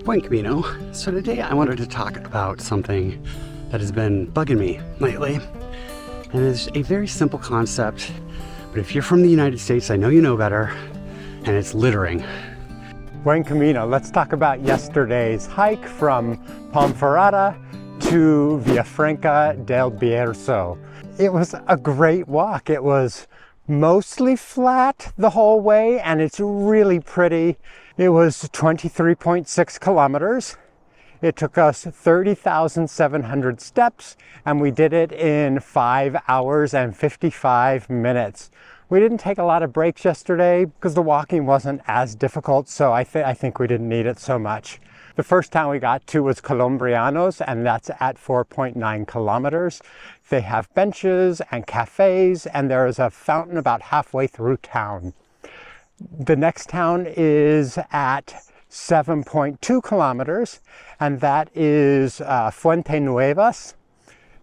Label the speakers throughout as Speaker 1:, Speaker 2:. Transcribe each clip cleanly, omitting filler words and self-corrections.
Speaker 1: Buen Camino. So today I wanted to talk about something that has been bugging me lately. And it's a very simple concept, but if you're from the United States, I know you know better, and it's littering.
Speaker 2: Buen Camino. Let's talk about yesterday's hike from Ponferrada to Villafranca del Bierzo. It was a great walk. It was mostly flat the whole way, and it's really pretty. It was 23.6 kilometers. It took us 30,700 steps, and we did it in 5 hours and 55 minutes. We didn't take a lot of breaks yesterday because the walking wasn't as difficult, so I think we didn't need it so much. The first town we got to was Colombrianos, and that's at 4.9 kilometers. They have benches and cafes, and there is a fountain about halfway through town. The next town is at 7.2 kilometers, and that is Fuente Nuevas.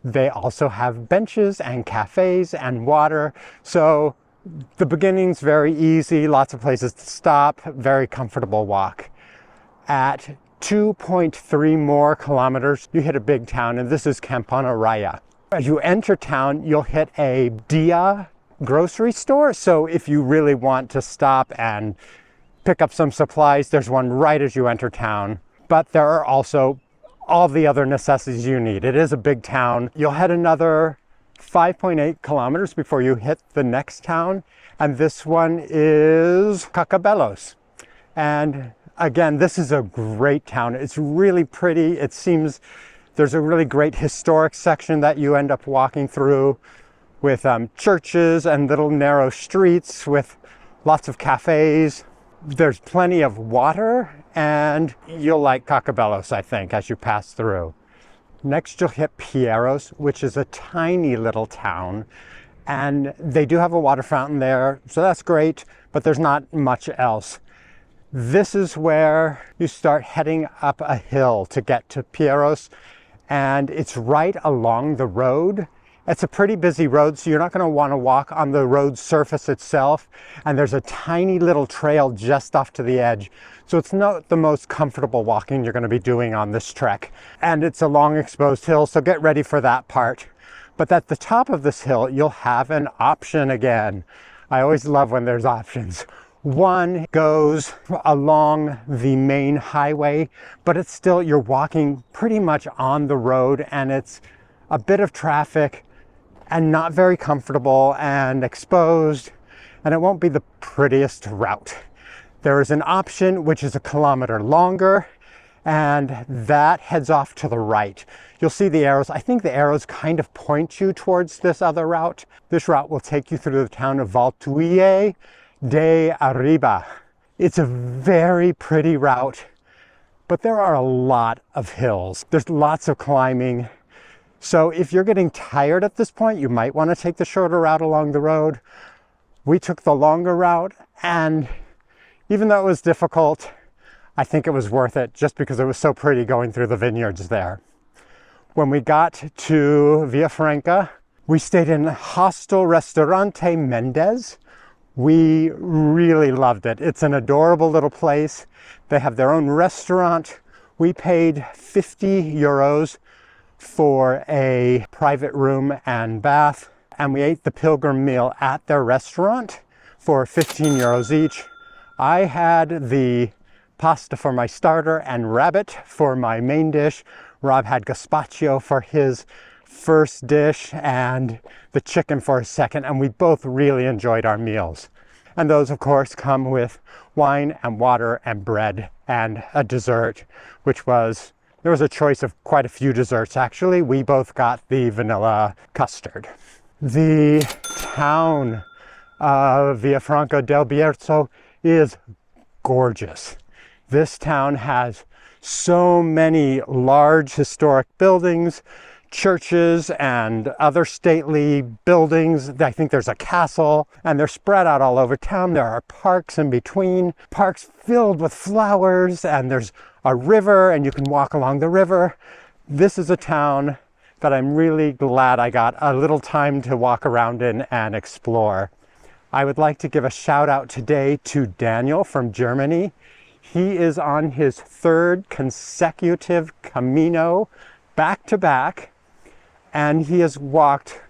Speaker 2: They also have benches and cafes and water, so the beginning's very easy, lots of places to stop, very comfortable walk. At 2.3 more kilometers, you hit a big town, and this is Campana Raya. As you enter town, you'll hit a Dia grocery store, so if you really want to stop and pick up some supplies, there's one right as you enter town. But there are also all the other necessities you need. It is a big town. You'll head another 5.8 kilometers before you hit the next town, and this one is Cacabelos. And again, this is a great town. It's really pretty. It seems there's a really great historic section that you end up walking through with churches and little narrow streets with lots of cafes. There's plenty of water, and you'll like Cacabelos, I think, as you pass through. Next, you'll hit Pieros, which is a tiny little town, and they do have a water fountain there, so that's great, but there's not much else. This is where you start heading up a hill to get to Pieros, and it's right along the road. It's a pretty busy road, so you're not going to want to walk on the road surface itself, and there's a tiny little trail just off to the edge. So it's not the most comfortable walking you're going to be doing on this trek. And it's a long exposed hill, so get ready for that part. But at the top of this hill, you'll have an option again. I always love when there's options. One goes along the main highway, but it's still, you're walking pretty much on the road, and it's a bit of traffic and not very comfortable and exposed, and it won't be the prettiest route. There is an option which is 1 kilometer longer, and that heads off to the right. You'll see the arrows. I think the arrows kind of point you towards this other route. This route will take you through the town of Valtuille de Arriba. It's a very pretty route, but there are a lot of hills. There's lots of climbing. So if you're getting tired at this point, you might want to take the shorter route along the road. We took the longer route, and even though it was difficult, I think it was worth it just because it was so pretty going through the vineyards there. When we got to Villafranca, we stayed in Hostel Restaurante Mendez. We really loved it. It's an adorable little place. They have their own restaurant. We paid 50 euros for a private room and bath, and we ate the pilgrim meal at their restaurant for 15 euros each. I had the pasta for my starter and rabbit for my main dish. Rob had gazpacho for his first dish and the chicken for his second, and we both really enjoyed our meals. And those, of course, come with wine and water and bread and a dessert, which was, there was a choice of quite a few desserts, actually. We both got the vanilla custard. The town of Villafranca del Bierzo is gorgeous. This town has so many large historic buildings, churches and other stately buildings. I think there's a castle, and they're spread out all over town. There are parks in between, parks filled with flowers, and there's a river, and you can walk along the river. This is a town that I'm really glad I got a little time to walk around in and explore. I would like to give a shout out today to Daniel from Germany. He is on his third consecutive Camino back to back, and he has walked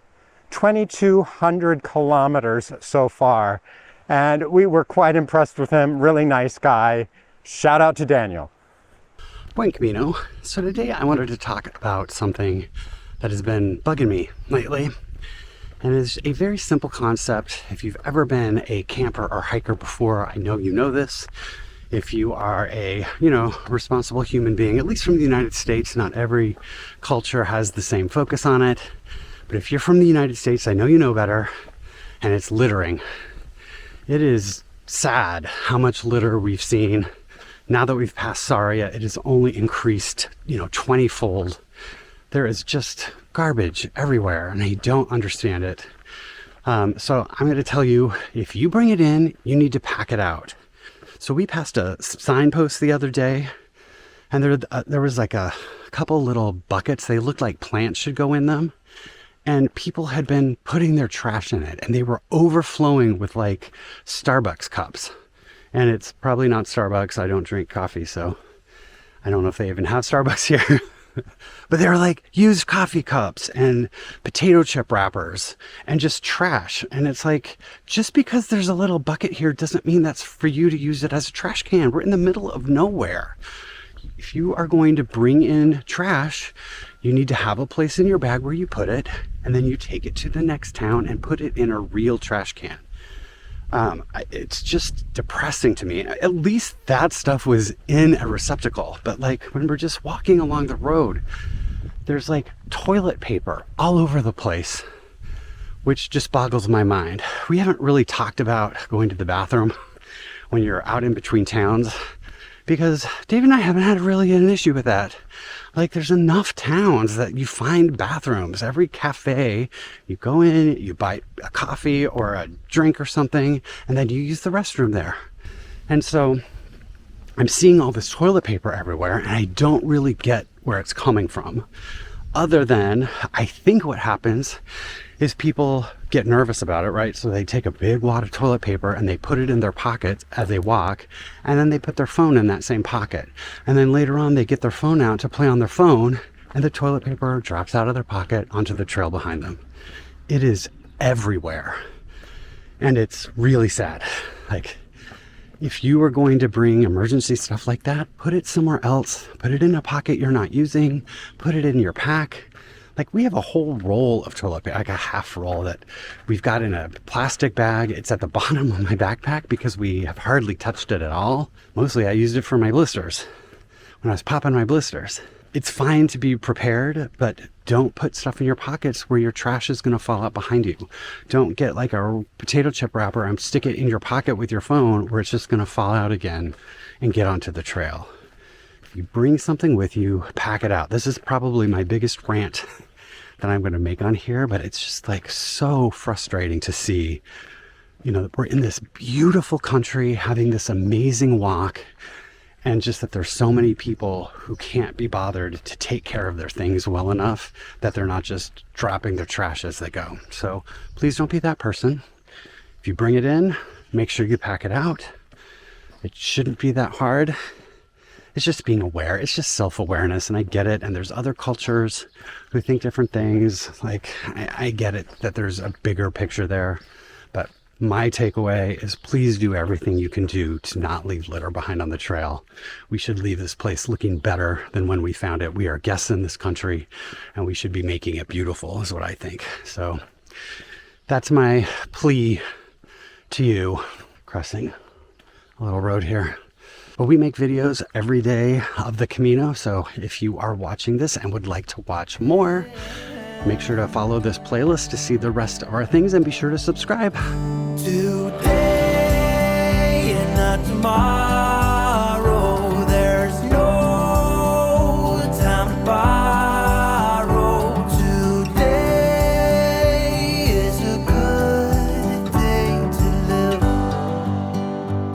Speaker 2: 2,200 kilometers so far. And we were quite impressed with him. Really nice guy. Shout out to Daniel.
Speaker 1: Buen Camino. So today I wanted to talk about something that has been bugging me lately. And it's a very simple concept. If you've ever been a camper or hiker before, I know you know this. If you are a, responsible human being, at least from the United States, not every culture has the same focus on it. But if you're from the United States, I know you know better. And it's littering. It is sad how much litter we've seen. Now that we've passed Saria, it has only increased, 20-fold. There is just garbage everywhere, and I don't understand it. So I'm going to tell you, if you bring it in, you need to pack it out. So we passed a signpost the other day, and there was like a couple little buckets. They looked like plants should go in them. And people had been putting their trash in it, and they were overflowing with like Starbucks cups. And it's probably not Starbucks. I don't drink coffee, so I don't know if they even have Starbucks here. But they were like used coffee cups and potato chip wrappers and just trash. And it's like, just because there's a little bucket here doesn't mean that's for you to use it as a trash can. We're in the middle of nowhere. If you are going to bring in trash, you need to have a place in your bag where you put it, and then you take it to the next town and put it in a real trash can. It's just depressing to me. At least that stuff was in a receptacle. But like when we're just walking along the road, there's like toilet paper all over the place, which just boggles my mind. We haven't really talked about going to the bathroom when you're out in between towns, because Dave and I haven't had really an issue with that. Like, there's enough towns that you find bathrooms. Every cafe, you go in, you buy a coffee or a drink or something, and then you use the restroom there. And so I'm seeing all this toilet paper everywhere, and I don't really get where it's coming from. Other than, I think what happens is people get nervous about it, right? So they take a big wad of toilet paper and they put it in their pockets as they walk, and then they put their phone in that same pocket. And then later on they get their phone out to play on their phone, and the toilet paper drops out of their pocket onto the trail behind them. It is everywhere. And it's really sad. Like, if you are going to bring emergency stuff like that, put it somewhere else. Put it in a pocket you're not using. Put it in your pack. Like, we have a whole roll of toilet paper, like a half roll that we've got in a plastic bag. It's at the bottom of my backpack because we have hardly touched it at all. Mostly I used it for my blisters, when I was popping my blisters. It's fine to be prepared, but don't put stuff in your pockets where your trash is going to fall out behind you. Don't get like a potato chip wrapper and stick it in your pocket with your phone where it's just going to fall out again and get onto the trail. If you bring something with you, pack it out. This is probably my biggest rant that I'm going to make on here, but it's just like so frustrating to see, we're in this beautiful country having this amazing walk, and just that there's so many people who can't be bothered to take care of their things well enough that they're not just dropping their trash as they go. So please don't be that person. If you bring it in, make sure you pack it out. It shouldn't be that hard. It's just being aware. It's just self-awareness, and I get it. And there's other cultures who think different things. Like, I get it that there's a bigger picture there. But my takeaway is, please do everything you can do to not leave litter behind on the trail. We should leave this place looking better than when we found it. We are guests in this country, and we should be making it beautiful, is what I think. So that's my plea to you, crossing a little road here. But we make videos every day of the Camino, so if you are watching this and would like to watch more, make sure to follow this playlist to see the rest of our things, and be sure to subscribe.
Speaker 3: Today and not tomorrow.